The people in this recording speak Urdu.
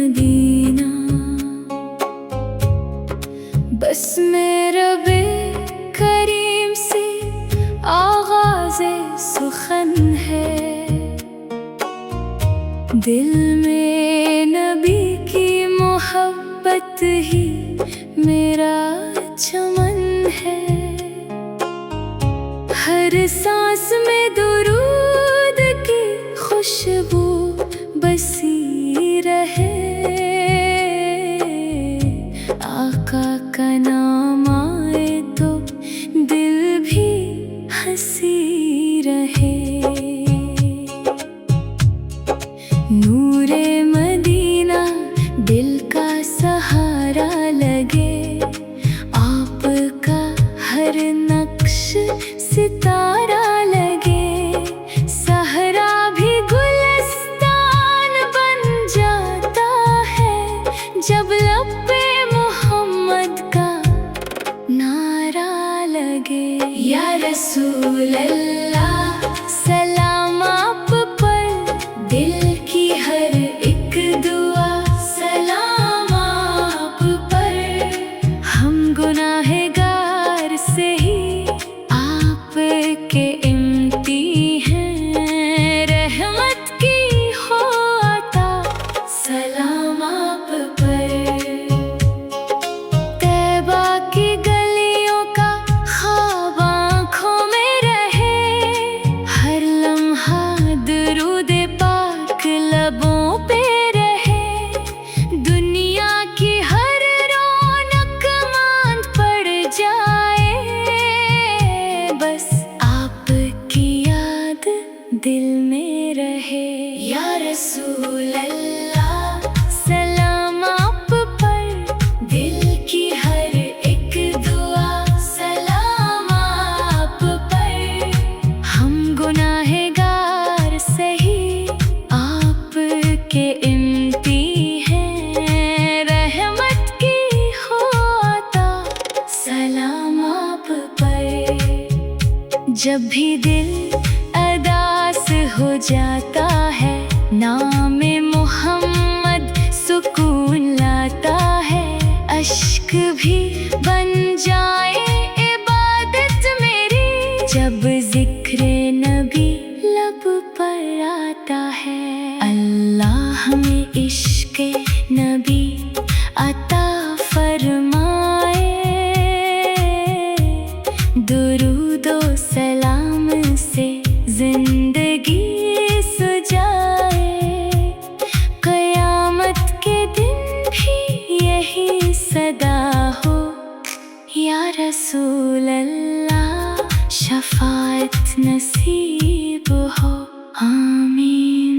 مدینہ، بس میرا بے کریم سے آغاز سخن ہے، دل میں نبی کی محبت ہی میرا چمن ہے، ہر سانس میں درود کی خوشبو بسی رہے، آقا کا نام آئے تو دل بھی ہنسی رہے، نور مدینہ دل کا سہارا لگے، آپ کا ہر نقش ستارہ لگے، صحرا بھی گلستان بن جاتا ہے جب لب پہ محمد کا نعرہ لگے، یا رسول اللہ سلام آپ پر، دل کی ہر ایک دعا سلام آپ پر، ہم گناہ گار سے ہی آپ کے امتی ہیں، رحمت کی ہو عطا سلام آپ پر، طیبہ کی گلیوں کا خواب آنکھوں میں رہے، ہر لمحہ درود پاک لبوں پہ رہے، دنیا کی ہر رونق ماند پڑ جائے، بس آپ کی یاد دل میں رہے، یا رسول اللہ سلام آپ پر، دل کی ہر ایک دعا سلام آپ پر، ہم گناہ گار سہی آپ کے امتی ہیں، رحمت کی ہو عطا سلام آپ پر، جب بھی دل اداس ہو جاتا ہے نام محمد سکون لاتا ہے، اشک بھی بن جائے عبادت میری جب ذکر نبی لب پر آتا ہے، اللہ ہمیں عشق نبی عطا فرمائے، درود و سلام سے زندگی سجائے، قیامت کے دن بھی یہی صدا ہو، یا رسول اللہ شفاعت نصیب ہو، آمین۔